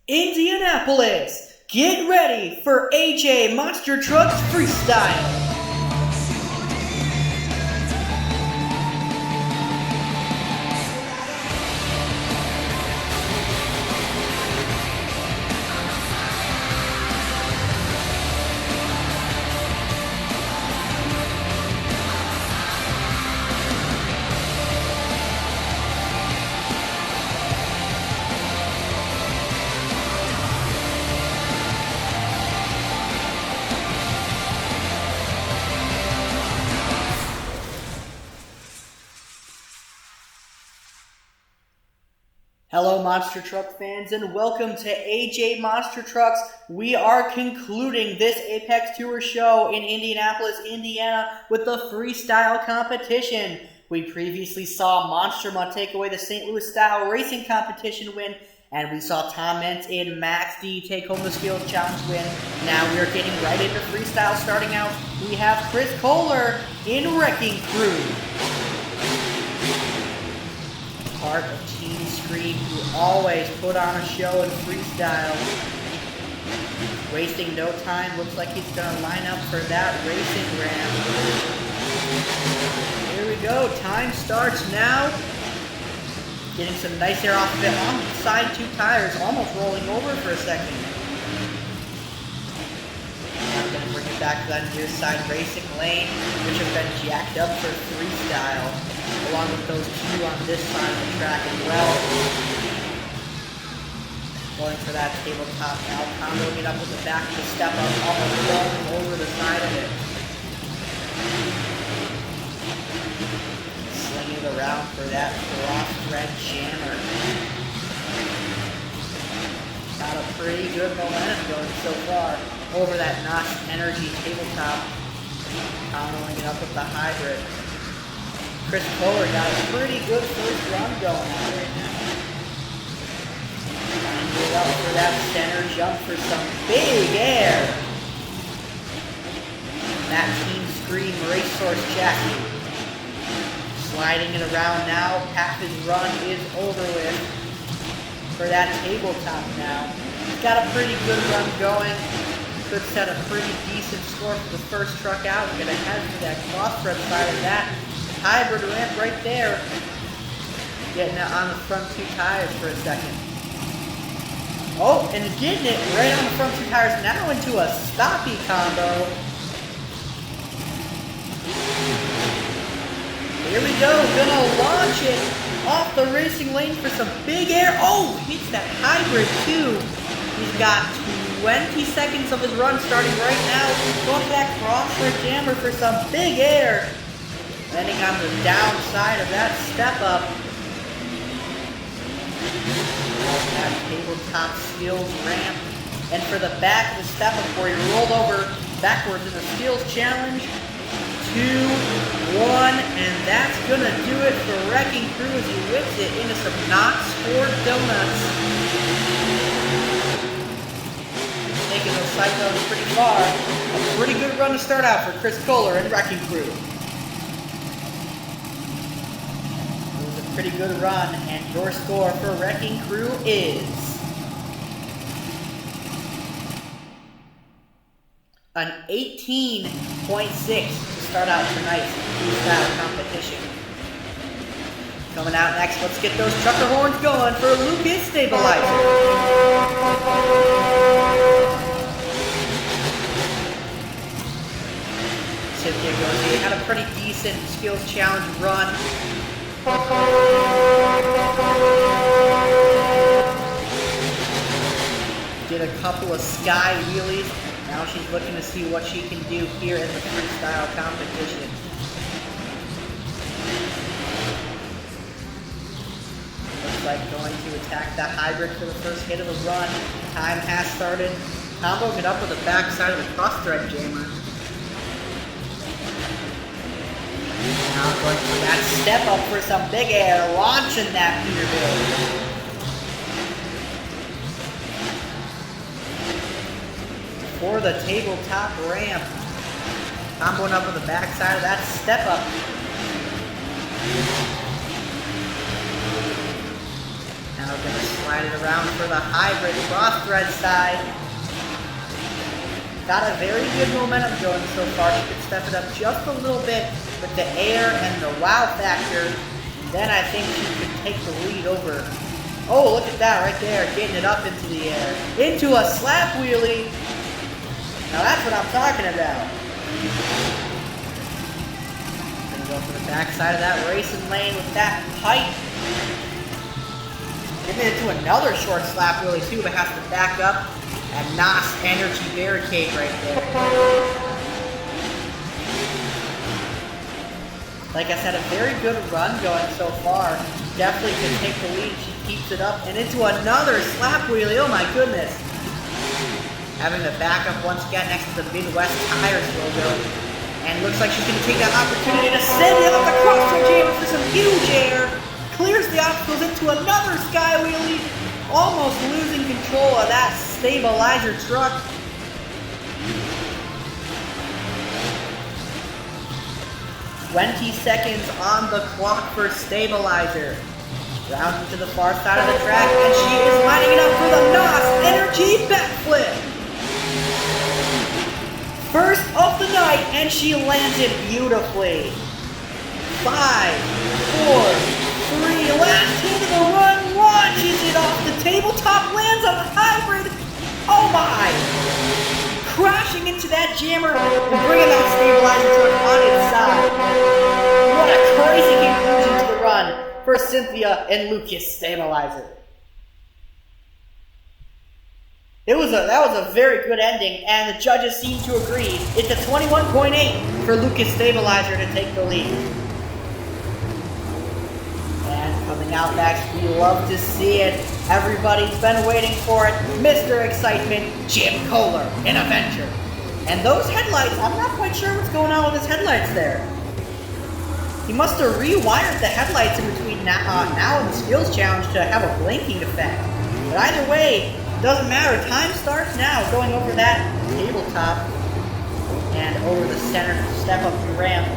Indianapolis, get ready for AJ Monster Trucks Freestyle. Hello Monster Truck fans and welcome to AJ Monster Trucks. We are concluding this Apex Tour show in Indianapolis, Indiana with the freestyle competition. We previously saw Monster Mutt take away the St. Louis style racing competition win, and we saw Tom Mentz in Max D take home the skills challenge win. Now we are getting right into freestyle. Starting out, we have Chris Kohler in Wrecking Crew. Part of Team Scream, who always put on a show in freestyle. Wasting no time, looks like he's going to line up for that racing ramp. Here we go, time starts now. Getting some nice air off of it on the side two tires, almost rolling over for a second. I'm going to bring it back to that near side racing lane, which have been jacked up for freestyle, along with those two on this side of the track as well. Going for that tabletop now, comboing it up with the back of the step up, almost rolling over the side of it. Slinging it around for that cross thread jammer. Got a pretty good momentum going so far over that Notch Energy tabletop. Comboing it up with the hybrid. Chris Kohler got a pretty good first run going on right now. Move up for that center jump for some big air. That Team Scream Race Source Jackie. Sliding it around now. Half his run is over with for that tabletop now. He's got a pretty good run going. Could set a pretty decent score for the first truck out. We're going to head for that cross-thread side of that hybrid ramp right there. Getting it on the front two tires for a second. Oh, and getting it right on the front two tires now into a stoppy combo. Here we go, gonna launch it off the racing lane for some big air. Oh, hits that hybrid too. He's got 20 seconds of his run starting right now. Going for that cross-thread jammer for some big air. Landing on the downside of that step up. That tabletop skills ramp. And for the back of the step up where he rolled over backwards in the skills challenge. 2, 1, and that's gonna do it for Wrecking Crew as he whips it into some knots for donuts. Taking those cyclones pretty far. A pretty good run to start out for Chris Kohler and Wrecking Crew. Pretty good run, and your score for Wrecking Crew is an 18.6 to start out tonight's freestyle competition. Coming out next, let's get those trucker horns going for Lucas Stabilizer. Cynthia goes, he had a pretty decent skills challenge run. Did a couple of sky wheelies. Now she's looking to see what she can do here in the freestyle competition. Looks like going to attack that hybrid for the first hit of the run. Time has started. Comboing it up with the backside of the cross-thread jammer. Now going for that step up for some big air, launching that Peterbilt. For the tabletop ramp. Comboing up with the backside of that step up. Now going to slide Slide it around for the hybrid cross thread side. Got a very good momentum going so far. She could step it up just a little bit with the air and the wow factor. Then I think she could take the lead over. Oh, look at that right there, getting it up into the air. Into a slap wheelie. Now that's what I'm talking about. Gonna go for the backside of that racing lane with that pipe. Getting into another short slap wheelie too, but has to back up. And NOS energy barricade right there. Like I said, a very good run going so far. Definitely can take the lead. She keeps it up and into another slap wheelie. Oh my goodness. Having the back up once again next to the Midwest Tires logo. And looks like she's going to take that opportunity to send it up the cross-track chamber for some huge air. Clears the obstacles into another sky wheelie. Almost losing control of that stabilizer truck. "20 seconds on the clock for stabilizer." Rounding to the far side of the track, and she is lining it up for the NOS energy backflip. First of the night, and she lands it beautifully. 5, 4, 3, last hit of the run, launches it off the tabletop, lands on the hybrid. Oh my! Crashing into that jammer and bringing that stabilizer truck on its side. What a crazy conclusion to the run for Cynthia and Lucas Stabilizer. That was a very good ending, and the judges seem to agree. It's a 21.8 for Lucas Stabilizer to take the lead. Coming out next, we love to see it. Everybody's been waiting for it. Mr. Excitement, Jim Kohler in Avenger. And those headlights, I'm not quite sure what's going on with his headlights there. He must have rewired the headlights in between now and the skills challenge to have a blinking effect. But either way, doesn't matter. Time starts now, going over that tabletop and over the center step up the ramp.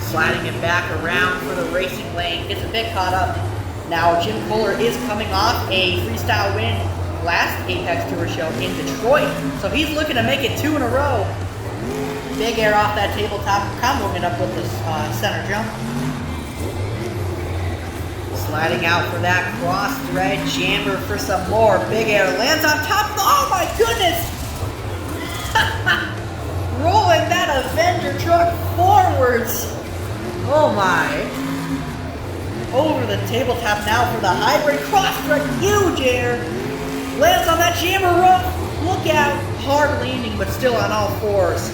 Sliding it back around for the racing lane, gets a bit caught up. Now Jim Kohler is coming off a freestyle win last Apex Tour show in Detroit, so he's looking to make it 2 in a row. Big air off that tabletop, comboing it up with the center jump. Sliding out for that cross thread jammer for some more. Big air, lands on top of the, oh my goodness! Rolling that Avenger truck forwards. Oh my. Over the tabletop now for the hybrid cross-thread, huge air. Lands on that jammer rope. Look out. Hard leaning, but still on all fours.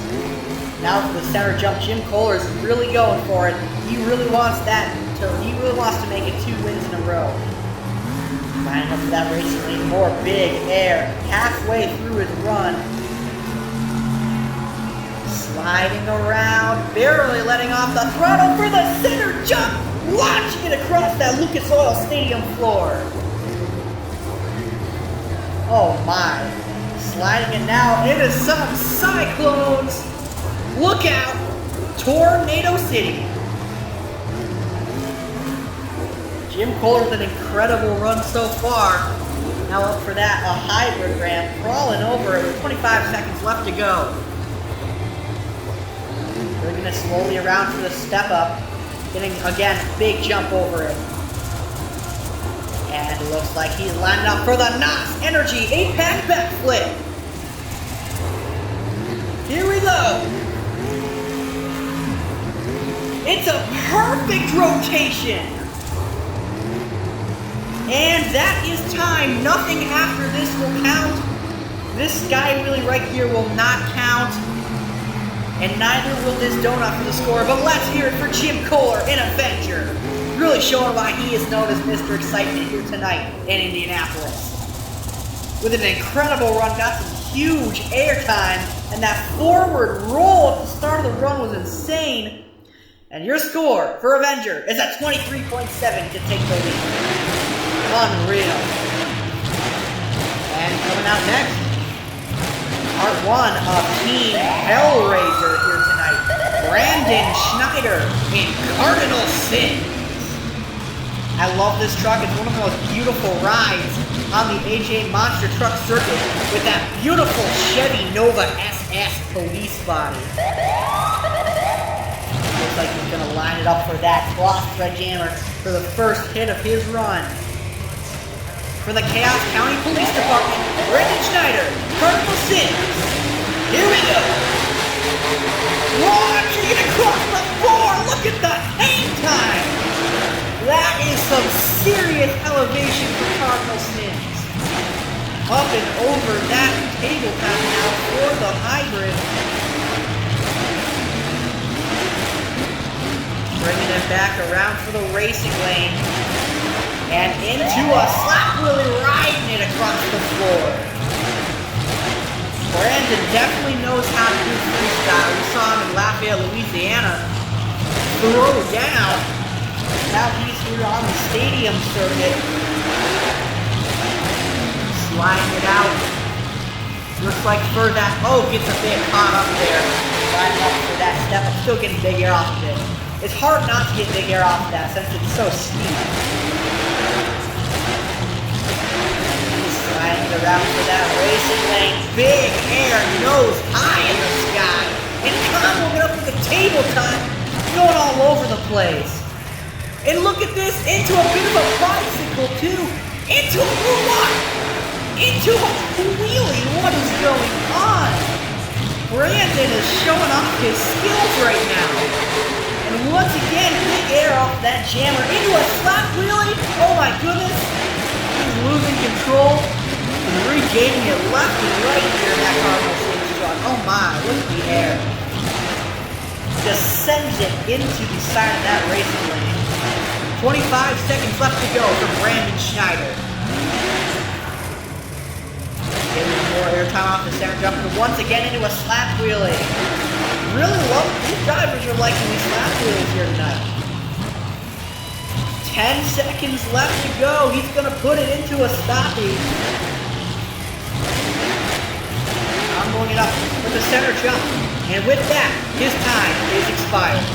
Now for the center jump, Jim Kohler is really going for it. He really wants to make it 2 wins in a row. Lining up for that racing lane, more big air. Halfway through his run. Sliding around, barely letting off the throttle for the center jump, launching it across that Lucas Oil Stadium floor. Oh my. Sliding it now into some cyclones. Look out, Tornado City. Jim Kohler with an incredible run so far. Now up for that, a hybrid ramp, crawling over it with 25 seconds left to go. Bringing it slowly around for the step up. Getting, again, big jump over it. And it looks like he's lined up for the NOS Energy 8-pack backflip. Here we go. It's a perfect rotation. And that is time. Nothing after this will count. This sky wheelie right here will not count. And neither will this donut for the score, but let's hear it for Jim Kohler in Avenger. Really showing why he is known as Mr. Excitement here tonight in Indianapolis. With an incredible run, got some huge airtime, and that forward roll at the start of the run was insane. And your score for Avenger is at 23.7 to take the lead. Unreal. And coming out next, Part 1 of Team Hellraiser here tonight. Brandon Schneider in Cardinal Sin. I love this truck. It's one of the most beautiful rides on the AJ Monster Truck circuit with that beautiful Chevy Nova SS police body. Looks like he's going to line it up for that cross thread jammer for the first hit of his run. For the Chaos County Police Department, Brandon Schneider, Cardinal Sin. Here we go. Launching it across the floor. Look at the hang time. That is some serious elevation for Cardinal Sins. Up and over that tabletop now for the hybrid. Bringing it back around for the racing lane. And into a slap wheelie, riding it across the floor. Brandon definitely knows how to do freestyle. We saw him in Lafayette, Louisiana. Throw down. Now he's here on the stadium circuit. Sliding it out. Looks like for that, gets a bit caught up there. Sliding up for that step, but still getting big air off of it. It's hard not to get big air off of that since it's so steep. Sliding it around for that racing lane. Big air, nose high in the sky. And comboing it up with the tabletop, going all over the place. And look at this, into a bit of a bicycle too. Into a moonwalk. Into a wheelie. What is going on? Brandon is showing off his skills right now. And once again, big air off that jammer. Into a slap wheelie. Oh my goodness. He's losing control. And regaining it left and right here in that Cardinal Sin truck. Oh my, look at the air. Just sends it into the side of that racing lane. 25 seconds left to go for Brandon Schneider. Getting more airtime off the center jump, and once again into a slap wheelie. Really love these drivers are liking these slap wheelies here tonight. 10 seconds left to go. He's going to put it into a stoppie. I'm going it up with the center jump. And with that, his time is expired.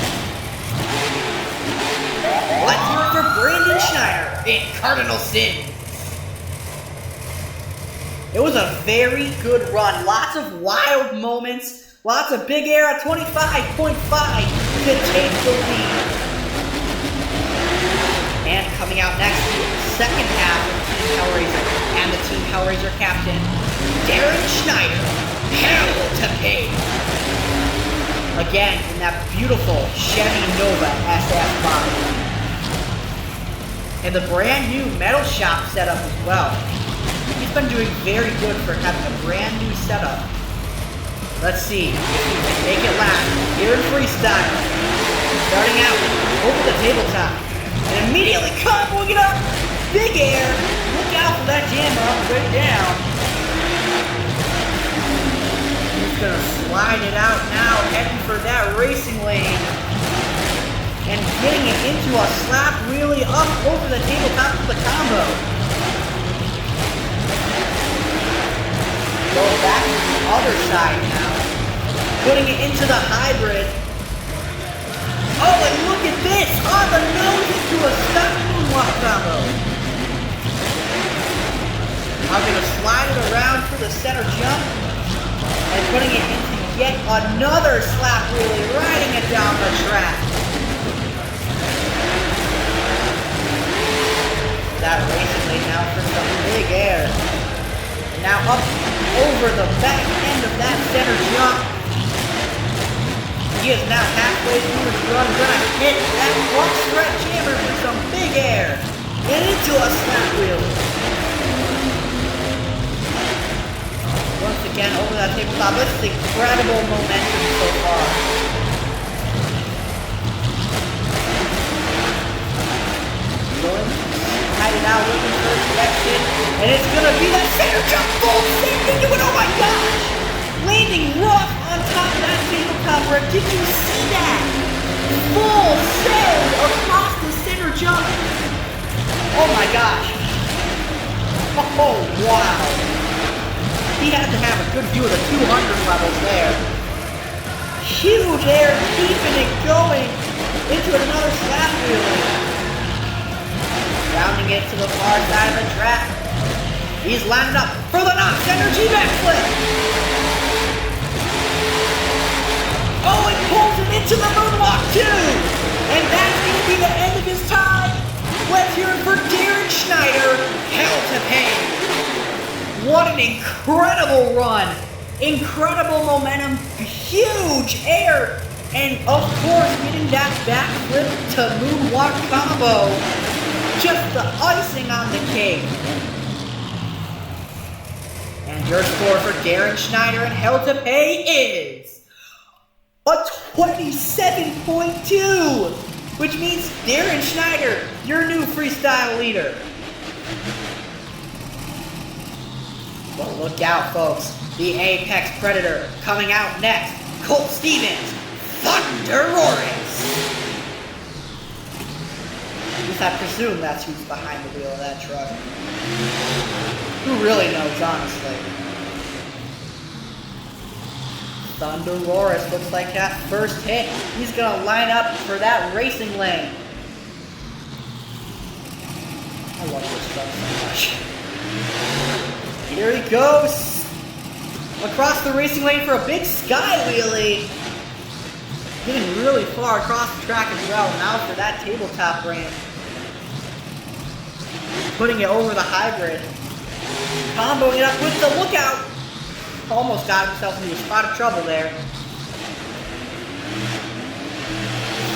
Let's hear it for Brandon Schneider in Cardinal Sin. It was a very good run. Lots of wild moments. Lots of big air at 25.5 to take the lead. And coming out next, the second half of Team Hellraiser and the Team Hellraiser captain, Darren Schneider, Hell to Pay. Again, in that beautiful Chevy Nova SS body. And the brand new metal shop setup as well. He's been doing very good for having a brand new setup. Let's see if he can make it last here in freestyle. Starting out over the tabletop. And immediately comboing it up. Big air. Look out for that jammer up right down. He's going to slide it out now, heading for that racing lane. And getting it into a slap wheelie up over the tabletop of the combo. Going back to the other side now. Putting it into the hybrid. Oh, and look at this! On the nose into a stuck moonwalk combo. I'm going to slide it around for the center jump. And putting it into yet another slap wheelie, riding it down the track. That racing lane now for some big air. And now up over the back end of that center jump. He is now halfway through his run, gonna hit that one stretch jammer for some big air. And into a slap wheel. Once again over that tabletop. This is incredible momentum so far. Going, hiding out, looking for a connection. And it's gonna be that center jump full send into it. Oh my gosh! Landing rough on top of that tabletop wreck. Did you see that? Full send across the center jump. Oh my gosh. Oh wow. He had to have a good view of the 200 levels there. Huge air, keeping it going into another slap wheelie. Rounding it to the far side of the track. He's landed up for the Knox Energy backflip. Oh, and pulls him into the moonwalk too. And that's going to be the end of his time. Let's hear it for Darren Schneider. Hell to pay. What an incredible run. Incredible momentum. Huge air. And of course, getting that backflip to moonwalk combo. Just the icing on the cake. And your score for Darren Schneider and Hell to Pay is a 27.2, which means Darren Schneider, your new freestyle leader. But look out, folks. The Apex Predator coming out next. Colt Stevens, Thunder Roarus. At least I presume that's who's behind the wheel of that truck. Who really knows, honestly? Thunder Roarus looks like that first hit. He's gonna line up for that racing lane. I love this truck so much. Here he goes. Across the racing lane for a big sky wheelie. Getting really far across the track as well. Now for that tabletop ramp. Putting it over the hybrid. Comboing it up with the lookout. Almost got himself into a spot of trouble there.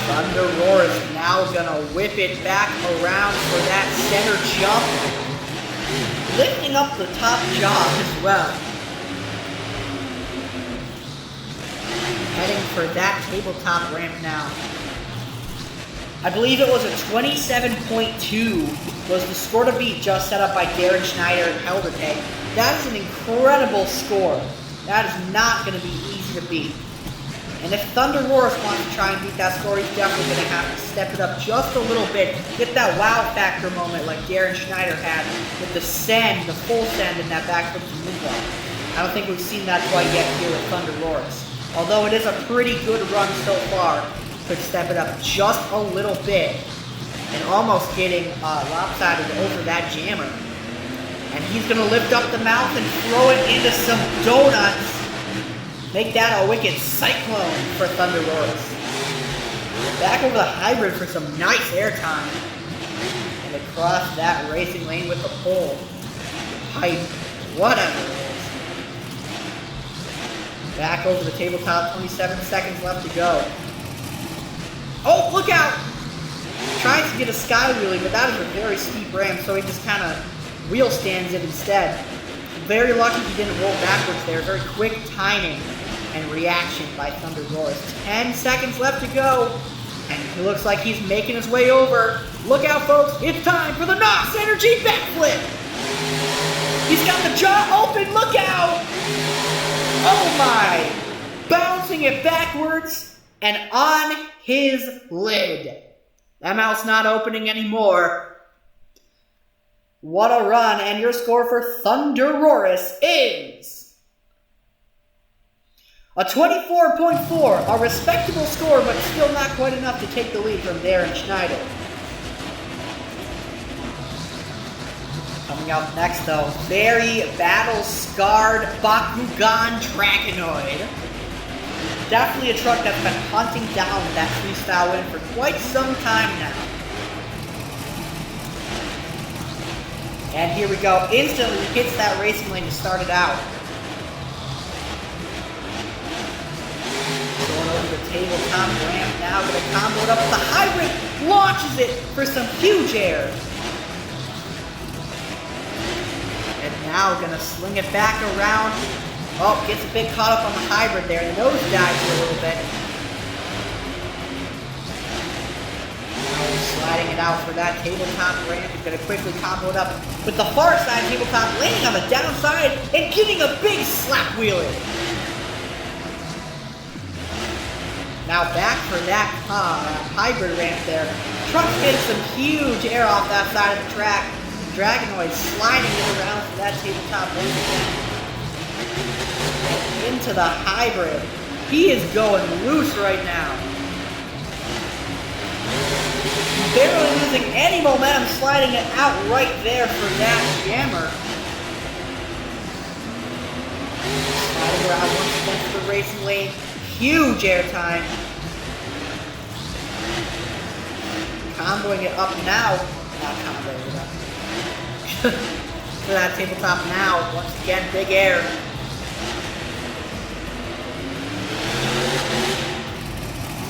Thunder Roarus now gonna whip it back around for that center jump. Lifting up the top job as well. Heading for that tabletop ramp now. I believe it was a 27.2 was the score to beat just set up by Darren Schneider and Hell to Pay. That is an incredible score. That is not going to be easy to beat. And if Thunder Roarus wants to try and beat that score, he's definitely going to have to step it up just a little bit. Get that wow factor moment like Darren Schneider had with the send, the full send in that backflip to moonwalk. I don't think we've seen that quite yet here with Thunder Roarus. Although it is a pretty good run so far, could step it up just a little bit. And almost getting lopsided over that jammer. And he's going to lift up the mouth and throw it into some donuts. Make that a wicked cyclone for Thunder Roarus. Back over the hybrid for some nice airtime. And across that racing lane with the pole. Pipe. Whatever it is. Back over the tabletop. 27 seconds left to go. Oh, look out! Tries to get a sky wheelie, but that is a very steep ramp, so he just kind of wheel stands it instead. Very lucky he didn't roll backwards there. Very quick timing and reaction by Thunder Roarus. 10 seconds left to go, and it looks like he's making his way over. Look out, folks! It's time for the Knox Energy backflip. He's got the jaw open. Look out! Oh my! Bouncing it backwards and on his lid. That mouth's not opening anymore. What a run, and your score for Thunder Roarus is a 24.4, a respectable score, but still not quite enough to take the lead from Darren Schneider. Coming up next, though, very battle-scarred Bakugan Dragonoid. Definitely a truck that's been hunting down that freestyle win for quite some time now. And here we go. Instantly he hits that racing lane to start it out. Going over the tabletop ramp now. Going to combo it up with the hybrid. Launches it for some huge air. And now going to sling it back around. Oh, gets a bit caught up on the hybrid there. Nose dives a little bit. Now sliding it out for that tabletop ramp. He's going to quickly combo it up with the far side tabletop, landing on the downside and getting a big slap wheelie. Now back for that hybrid ramp there. Truck's getting some huge air off that side of the track. Dragonoid sliding it around for that tabletop ramp again. Into the hybrid. He is going loose right now. barely losing any momentum, sliding it out right there for that jammer. Sliding around once again for the racing lane. Huge airtime. Comboing it up now. Not comboing it up. For that tabletop now. Once again, big air.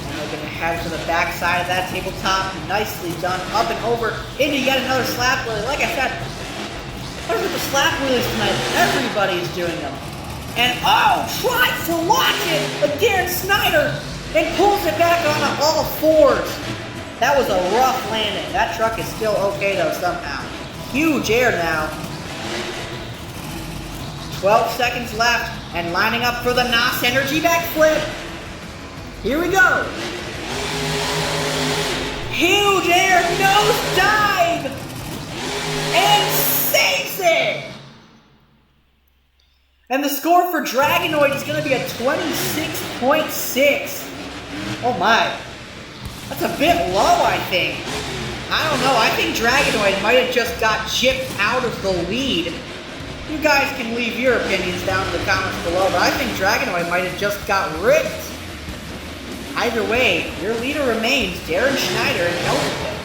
Now we're going to head to the back side of that tabletop. Nicely done. Up and over into yet another slap wheelie. Like I said, what is with the slap wheelies tonight? Everybody's doing them. And oh, tries to launch it, but Darren Snyder then pulls it back on all fours. That was a rough landing. That truck is still okay though somehow. Huge air now. 12 seconds left and lining up for the NOS Energy backflip. Here we go. Huge air nose dive and saves it. And the score for Dragonoid is going to be a 26.6. Oh my. That's a bit low, I think. I don't know. I think Dragonoid might have just got chipped out of the lead. You guys can leave your opinions down in the comments below, but I think Dragonoid might have just got ripped. Either way, your leader remains Darren Schneider in Elton.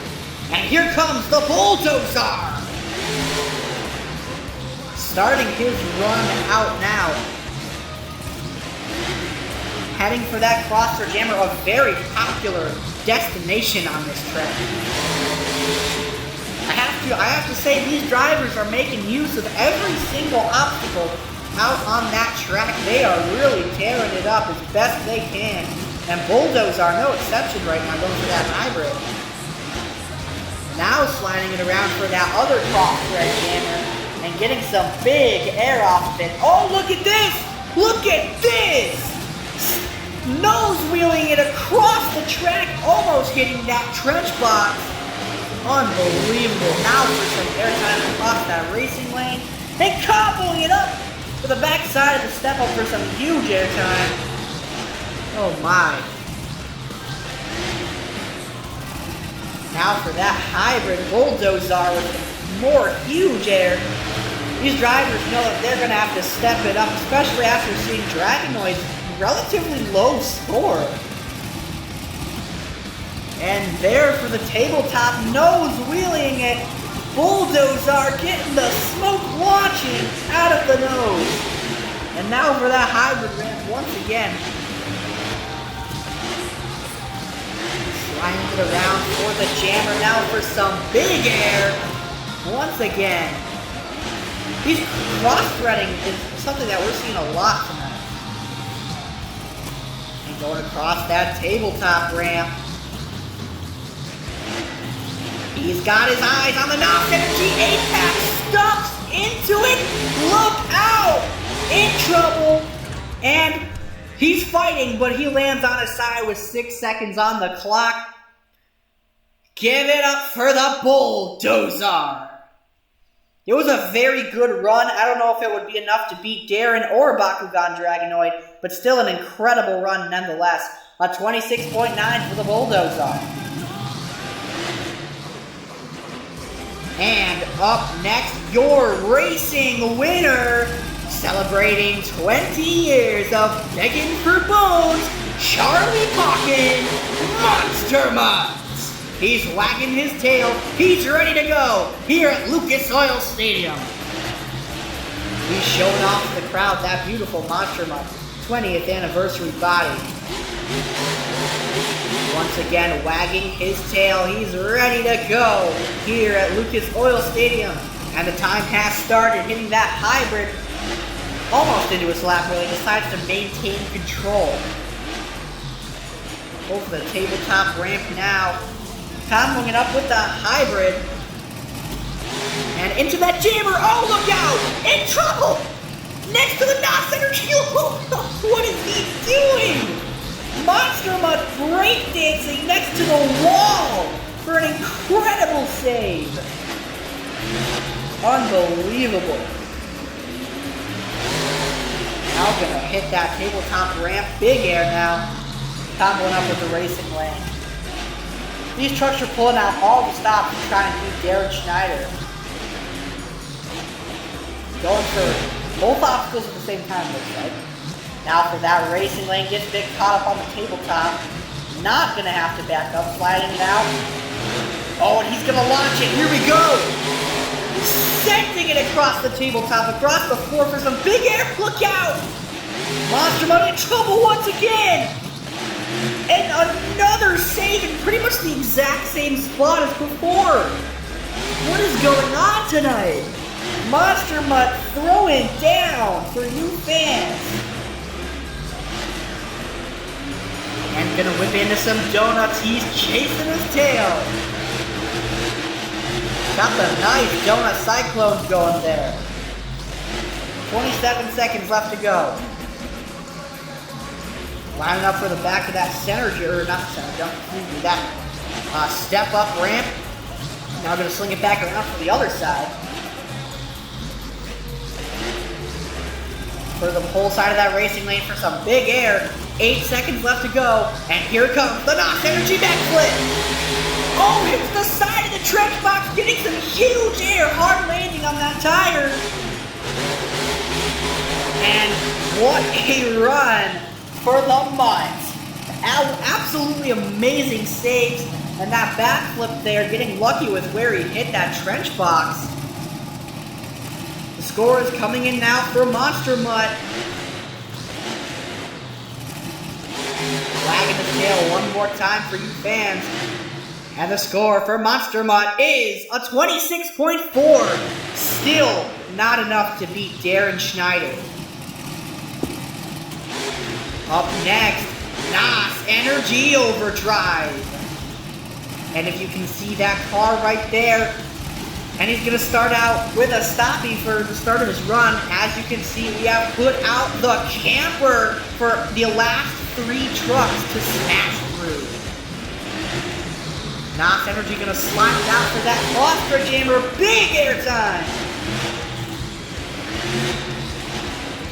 And here comes the Bulldozer! Starting his run out now. Heading for that crosser jammer, a very popular destination on this track. I have to say these drivers are making use of every single obstacle out on that track. They are really tearing it up as best they can. And Bulldozer are no exception right now, going for that hybrid. Now sliding it around for that other cross-thread jammer and getting some big air off of it. Oh, look at this! Look at this! Nose wheeling it across the track, almost hitting that trench box. Unbelievable. Now for some airtime across that racing lane. And comboing it up to the back side of the step up for some huge airtime. Oh my. Now for that hybrid Bulldozer with more huge air. These drivers know that they're going to have to step it up, especially after seeing Dragonoid's relatively low score. And there for the tabletop, nose wheeling it. Bulldozer getting the smoke launching out of the nose. And now for that hybrid ramp once again. Sliding it around for the jammer now for some big air. Once again. These cross-threading is something that we're seeing a lot tonight. And going across that tabletop ramp. He's got his eyes on the NOS Energy Apex, stuffs into it, look out, in trouble, and he's fighting, but he lands on his side with 6 seconds on the clock. Give it up for the Bulldozer. It was a very good run. I don't know if it would be enough to beat Darren or Bakugan Dragonoid, but still an incredible run nonetheless. A 26.9 for the Bulldozer. And up next, your racing winner, celebrating 20 years of begging for bones, Charlie Pocken, Monster Mutt. He's wagging his tail, he's ready to go here at Lucas Oil Stadium. He's showing off to the crowd that beautiful Monster Mutt 20th anniversary body. Once again, wagging his tail, he's ready to go here at Lucas Oil Stadium. And the time has started, hitting that hybrid almost into a slap wheel. He decides to maintain control. Over the tabletop ramp now. Comboing it up with the hybrid. And into that jammer. Oh, look out! In trouble! Next to the NOS Energy. What is he doing? Monster Mutt breakdancing next to the wall for an incredible save. Unbelievable. Now gonna hit that tabletop ramp. Big air now. Comboing up with the racing lane. These trucks are pulling out all the stops and trying to beat Darren Schneider. Going for both obstacles at the same time, looks like. Now for that racing lane, gets a bit caught up on the tabletop. Not gonna have to back up, sliding it out. Oh, and he's gonna launch it. Here we go. Sending it across the tabletop, across the floor for some big air. Look out! Monster Mutt in trouble once again. And another save in pretty much the exact same spot as before. What is going on tonight? Monster Mutt throwing down for new fans. And gonna whip into some donuts. He's chasing his tail. Got the nice donut cyclones going there. 27 seconds left to go. Lining up for the back of that center, or not center, don't excuse me, that step up ramp. Now gonna sling it back around for the other side. For the pole side of that racing lane for some big air. 8 seconds left to go, and here comes the NOS Energy backflip. Oh, hits the side of the trench box, getting some huge air, hard landing on that tire. And what a run for the Mutt. Absolutely amazing saves, and that backflip there, getting lucky with where he hit that trench box. The score is coming in now for Monster Mutt. Wagging the tail one more time for you fans. And the score for Monster Mutt is a 26.4. Still not enough to beat Darren Schneider. Up next, NOS Energy Overdrive. And if you can see that car right there, and he's going to start out with a stoppie for the start of his run. As you can see, we have put out the camper for the last 3 trucks to smash through. NOS Energy going to slide it out for that Oscar Jammer. Big air time.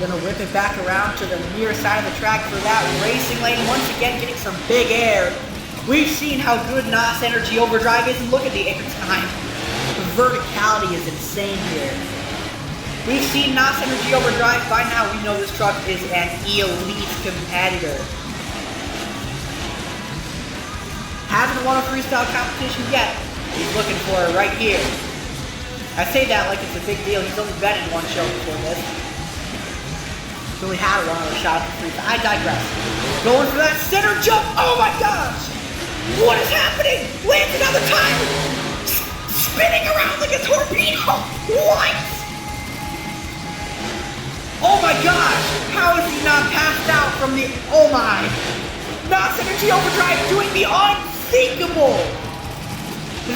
Going to whip it back around to the near side of the track for that racing lane. Once again, getting some big air. We've seen how good NOS Energy Overdrive is, and look at the air time. The verticality is insane here. We've seen NOS Energy Overdrive. By now, we know this truck is an elite competitor. Hasn't won a freestyle competition yet. He's looking for it right here. I say that like it's a big deal. He's only been in one show before this. He's only had one other shot at the freestyle. I digress. Going for that center jump. Oh my gosh! What is happening? Lands another time! Spinning around like a torpedo! What? Oh my gosh! How is he not passed out from the... Oh my! NOS Energy Overdrive doing the unthinkable!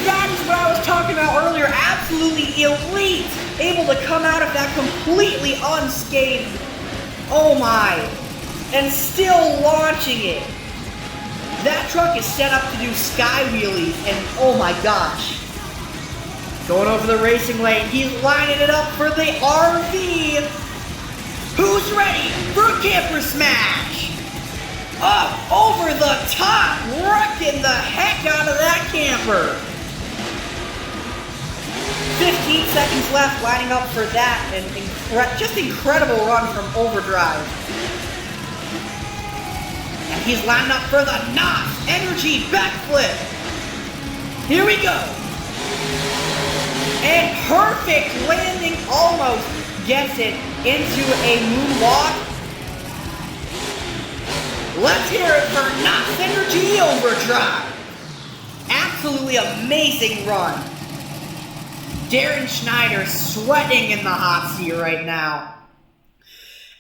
That is what I was talking about earlier. Absolutely elite! Able to come out of that completely unscathed. Oh my! And still launching it. That truck is set up to do sky wheelies, and oh my gosh. Going over the racing lane, he's lining it up for the RV. Who's ready for a camper smash? Up over the top, wrecking the heck out of that camper. 15 seconds left, lining up for that, and just incredible run from Overdrive. And he's lining up for the NOS Energy backflip. Here we go. And perfect landing, almost gets it into a moonwalk. Let's hear it for NOS Energy Overdrive. Absolutely amazing run. Darren Schneider sweating in the hot seat right now.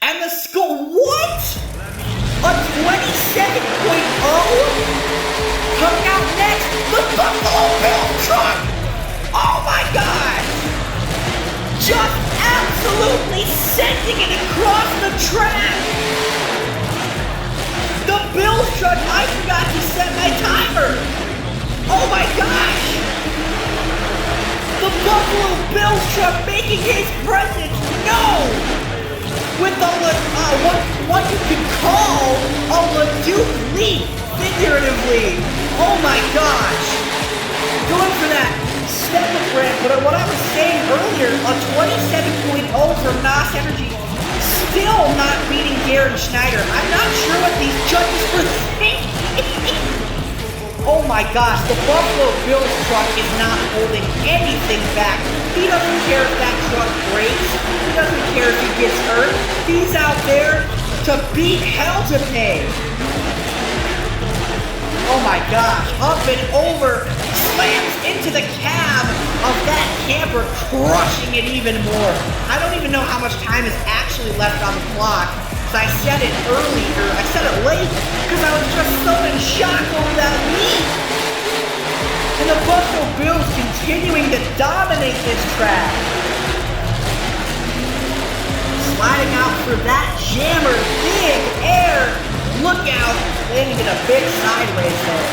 And the score, what? A 27.0? Coming out next, the Buffalo Bill truck! Oh my gosh! Just absolutely sending it across the track! The Bills truck, I forgot to set my timer! Oh my gosh! The Buffalo Bills truck making his presence known! With what you could call a Leduc leap, figuratively. Oh my gosh! going for that step-up ramp, but what I was saying earlier, a 27.0 from NOS Energy, still not beating Garrett Schneider. I'm not sure what these judges were thinking. Oh my gosh, the Buffalo Bills truck is not holding anything back. He doesn't care if that truck breaks. He doesn't care if he gets hurt. He's out there to beat hell to pay. Oh my gosh, up and over, slams into the cab of that camper, crushing it even more. I don't even know how much time is actually left on the clock, because I said it earlier, I said it late, because I was just so in shock over that lead. And the Buffalo Bills continuing to dominate this track. Sliding out for that jammer, big air, look out, landing in a big sideways there.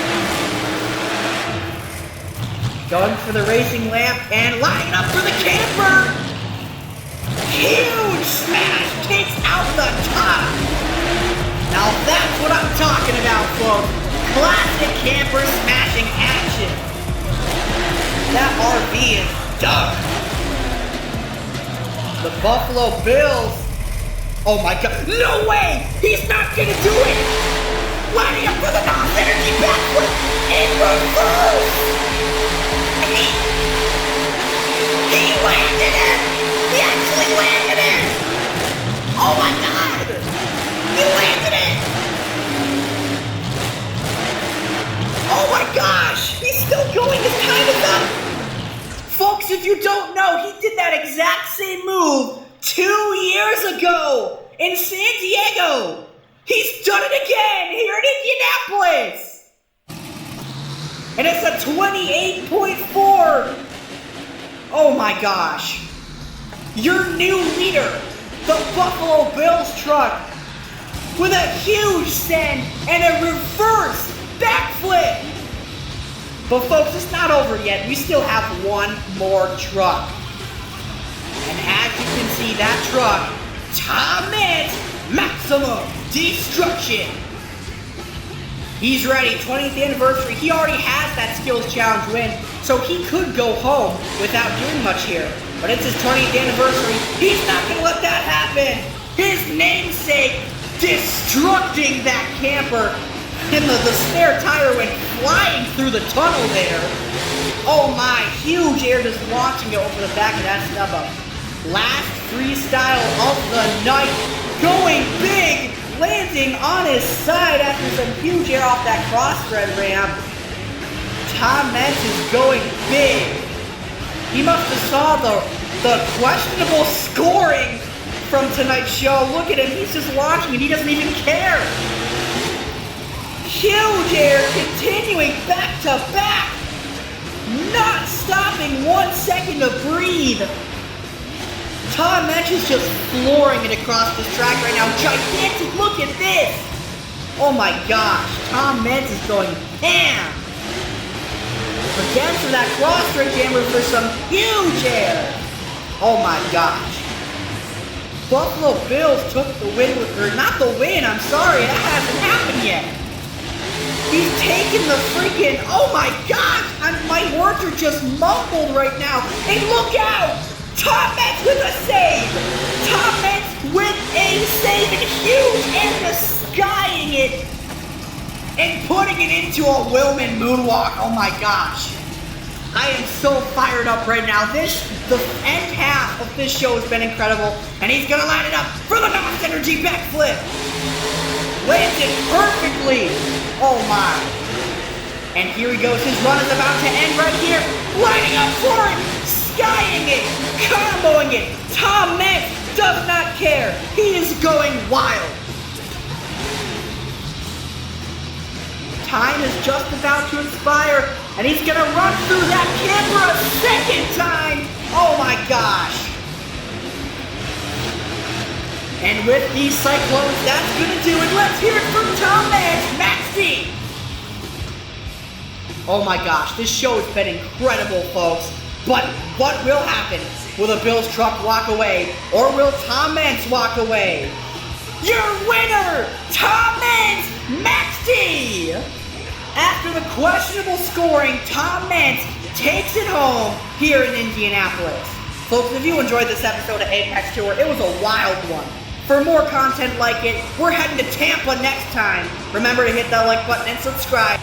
Going for the racing lamp and lining up for the camper. Huge smash, takes out the top. Now that's what I'm talking about, folks. Classic camper smashing action. That RV is dark. The Buffalo Bills. Oh my god, no way! He's not gonna do it! Lining up for the NOS Energy backflip in reverse! He landed it! He actually landed it! Oh my god! He landed it! Oh my gosh! He's still going, his time is up! Folks, if you don't know, he did that exact same move 2 years ago in San Diego. He's done it again here in Indianapolis. And it's a 28.4. Oh my gosh. Your new leader, the Buffalo Bills truck, with a huge send and a reverse backflip. But folks, it's not over yet. We still have one more truck. And as you can see, that truck, Tom Mint's Maximum Destruction. He's ready, 20th anniversary. He already has that Skills Challenge win, so he could go home without doing much here. But it's his 20th anniversary. He's not gonna let that happen. His namesake destructing that camper. And the spare tire went flying through the tunnel there. Oh my, huge air just launching it over the back of that stub up. Last freestyle of the night, going big, landing on his side after some huge air off that crossbred ramp. Tom Mintz is going big. He must have saw the questionable scoring from tonight's show. Look at him, he's just watching and he doesn't even care. Huge air, continuing back to back, not stopping 1 second to breathe. Tom Mintz is just flooring it across this track right now. Gigantic, look at this. Oh my gosh, Tom Mintz is going ham. Again for that cross-straight jammer for some huge air. Oh my gosh. Buffalo Bills took the win, or not the win, I'm sorry, that hasn't happened yet. He's taking the freaking, oh my gosh, my words are just mumbled right now. And look out, Tom Mintz with a save. Tom Mintz with a save and huge and just skying it and putting it into a Willman moonwalk. Oh my gosh. I am so fired up right now. The end half of this show has been incredible. And he's gonna line it up for the NOS Energy backflip. Lands it perfectly. Oh my. And here he goes. His run is about to end right here. Lining up for it. Skying it. Comboing it. Tom Mintz does not care. He is going wild. Time is just about to expire. And he's going to run through that camper a second time. Oh my gosh. And with these Cyclones, that's going to do it. Let's hear it from Tom Mintz, Maxi. Oh my gosh, this show has been incredible, folks. But what will happen? Will the Bills truck walk away? Or will Tom Mintz walk away? Your winner, Tom Mintz, Maxi. After the questionable scoring, Tom Meents takes it home here in Indianapolis. Folks, if you enjoyed this episode of Apex Tour, it was a wild one. For more content like it, we're heading to Tampa next time. Remember to hit that like button and subscribe.